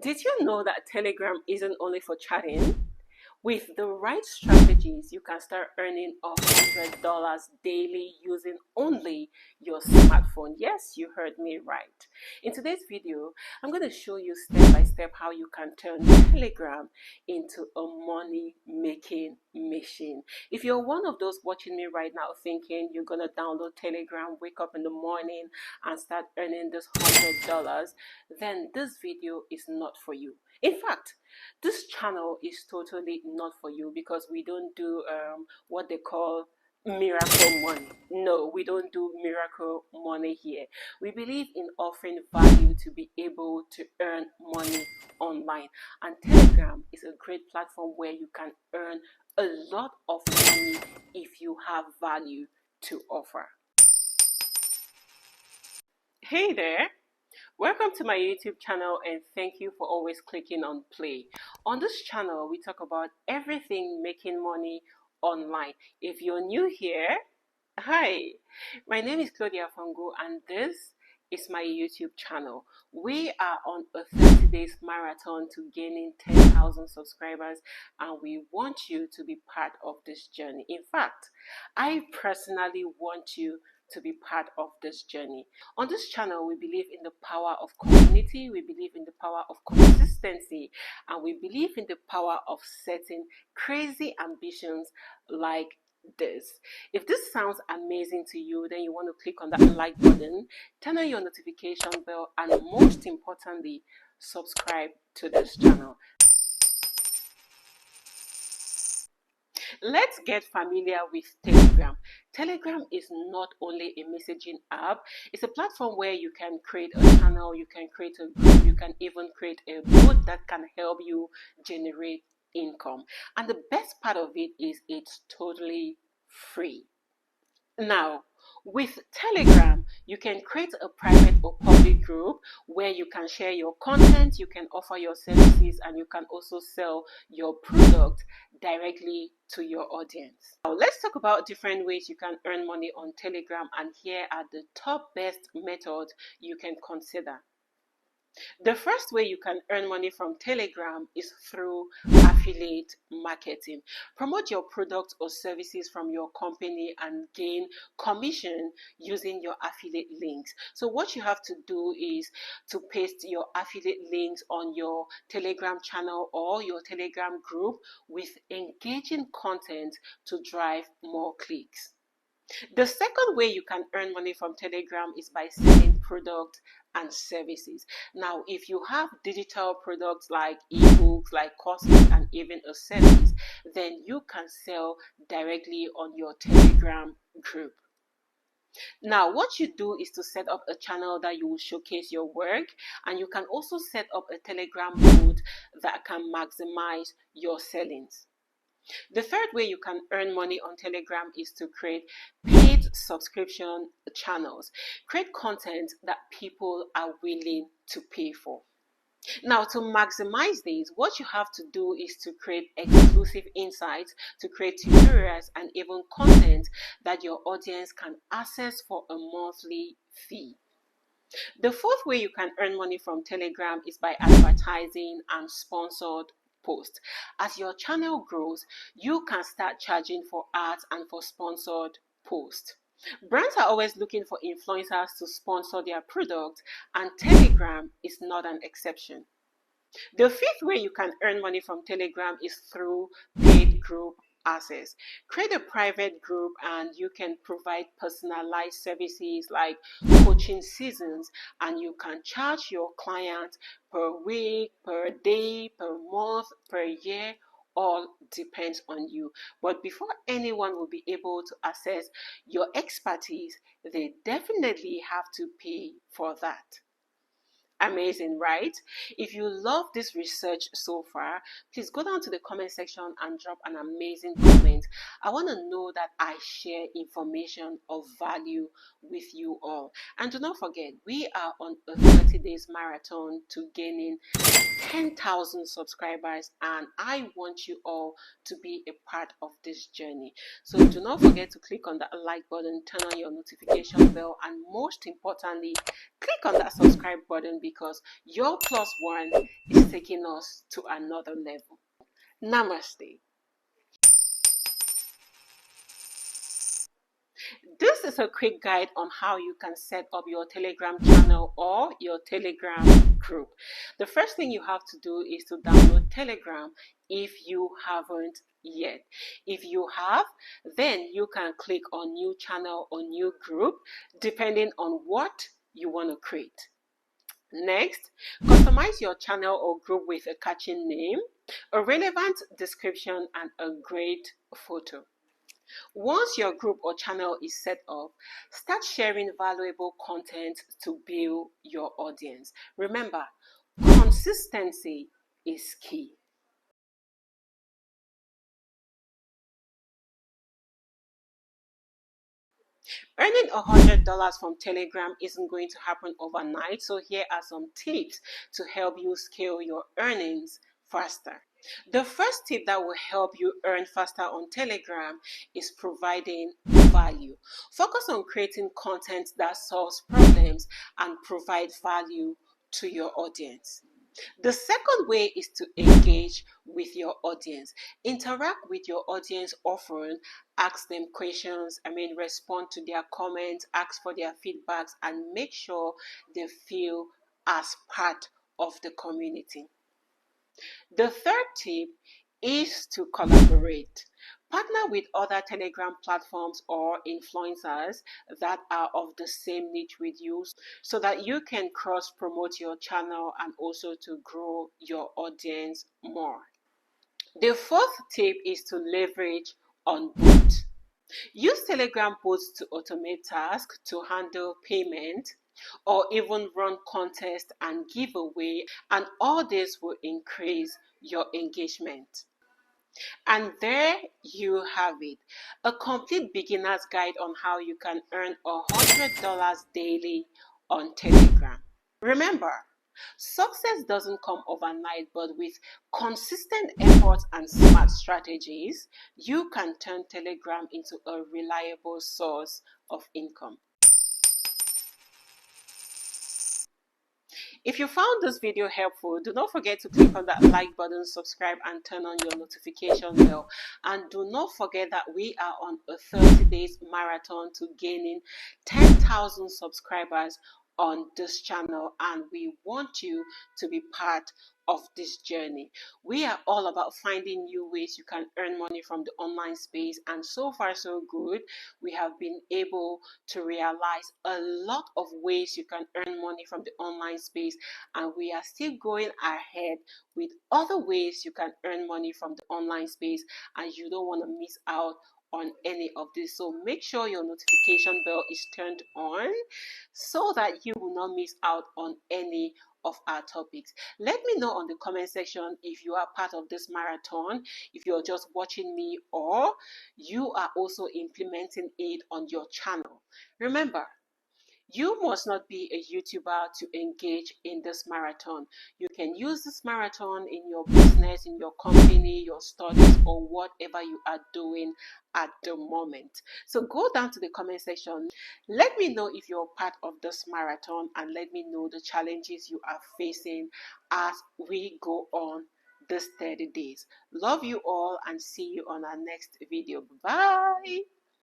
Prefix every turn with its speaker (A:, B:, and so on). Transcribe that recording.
A: Did you know that Telegram isn't only for chatting? With the right strategies, you can start earning $100 daily using only your smartphone. Yes, you heard me right. In today's video, I'm going to show you step by step how you can turn Telegram into a money-making machine. If you're one of those watching me right now thinking you're going to download Telegram, wake up in the morning and start earning this $100, then this video is not for you. In fact, this channel is totally not for you because we don't do what they call miracle money. No, we don't do miracle money here. We believe in offering value to be able to earn money online. And Telegram is a great platform where you can earn a lot of money if you have value to offer. Hey there! Welcome to my YouTube channel and thank you for always clicking on play. On this channel, we talk about everything making money online. If you're new here, hi, my name is Claudia Fonguh and this is my YouTube channel. We are on a 30 days marathon to gaining 10,000 subscribers and we want you to be part of this journey. In fact, I personally want you to be part of this journey. On this channel, we believe in the power of community, we believe in the power of consistency, and we believe in the power of setting crazy ambitions like this. If this sounds amazing to you, then you want to click on that like button, turn on your notification bell, and most importantly, subscribe to this channel. Let's get familiar with Telegram. Telegram is not only a messaging app, it's a platform where you can create a channel, you can create a group, you can even create a bot that can help you generate income. And the best part of it is it's totally free. Now, with Telegram, you can create a private or public group where you can share your content, you can offer your services, and you can also sell your product directly to your audience. Now, let's talk about different ways you can earn money on Telegram, and here are the top best methods you can consider. The first way you can earn money from Telegram is through affiliate marketing. Promote your products or services from your company and gain commission using your affiliate links. So what you have to do is to paste your affiliate links on your Telegram channel or your Telegram group with engaging content to drive more clicks. The second way you can earn money from Telegram is by selling products and services. Now, if you have digital products like ebooks, like courses, and even a service, then you can sell directly on your Telegram group. Now, what you do is to set up a channel that you will showcase your work, and you can also set up a Telegram bot that can maximize your sellings. The third way you can earn money on Telegram is to create paid subscription channels. Create content that people are willing to pay for. Now, to maximize this, what you have to do is to create exclusive insights, to create tutorials, and even content that your audience can access for a monthly fee. The fourth way you can earn money from Telegram is by advertising and sponsored post. As your channel grows, you can start charging for ads and for sponsored posts. Brands are always looking for influencers to sponsor their products, and Telegram is not an exception. The fifth way you can earn money from Telegram is through paid group access. Create a private group and you can provide personalized services like coaching seasons, and you can charge your clients per week, per day, per month, per year. All depends on you. But before anyone will be able to access your expertise, they definitely have to pay for that. Amazing, right? If you love this research so far, please go down to the comment section and drop an amazing comment. I want to know that I share information of value with you all. And do not forget, we are on a 30 days marathon to gaining 10,000 subscribers, and I want you all to be a part of this journey. So do not forget to click on that like button, turn on your notification bell, and most importantly, click on that subscribe button, because because your +1 is taking us to another level. Namaste. This is a quick guide on how you can set up your Telegram channel or your Telegram group. The first thing you have to do is to download Telegram if you haven't yet. If you have, then you can click on new channel or new group depending on what you want to create. Next, customize your channel or group with a catchy name, a relevant description, and a great photo. Once your group or channel is set up, start sharing valuable content to build your audience. Remember, consistency is key. Earning $100 from Telegram isn't going to happen overnight, so here are some tips to help you scale your earnings faster. The first tip that will help you earn faster on Telegram is providing value. Focus on creating content that solves problems and provides value to your audience. The second way is to engage with your audience. Interact with your audience often. Ask them questions, respond to their comments, ask for their feedbacks, and make sure they feel as part of the community. The third tip is to collaborate. Partner with other Telegram platforms or influencers that are of the same niche with you so that you can cross-promote your channel and also to grow your audience more. The fourth tip is to leverage on bots. Use Telegram bots to automate tasks, to handle payment, or even run contests and giveaway, and all this will increase your engagement. And there you have it, a complete beginner's guide on how you can earn $100 daily on Telegram. Remember, success doesn't come overnight, but with consistent effort and smart strategies, you can turn Telegram into a reliable source of income. If you found this video helpful, do not forget to click on that like button, subscribe, and turn on your notification bell. And do not forget that we are on a 30 days marathon to gaining 10,000 subscribers on this channel, and we want you to be part of this journey. We are all about finding new ways you can earn money from the online space, and so far so good. We have been able to realize a lot of ways you can earn money from the online space, and we are still going ahead with other ways you can earn money from the online space, and you don't want to miss out on any of this. So make sure your notification bell is turned on so that you will not miss out on any of our topics. Let me know on the comment section if you are part of this marathon, if you're just watching me, or you are also implementing it on your channel. Remember, you must not be a YouTuber to engage in this marathon. You can use this marathon in your business, in your company, your studies, or whatever you are doing at the moment. So go down to the comment section. Let me know if you're part of this marathon, and let me know the challenges you are facing as we go on this 30 days. Love you all and see you on our next video. Bye.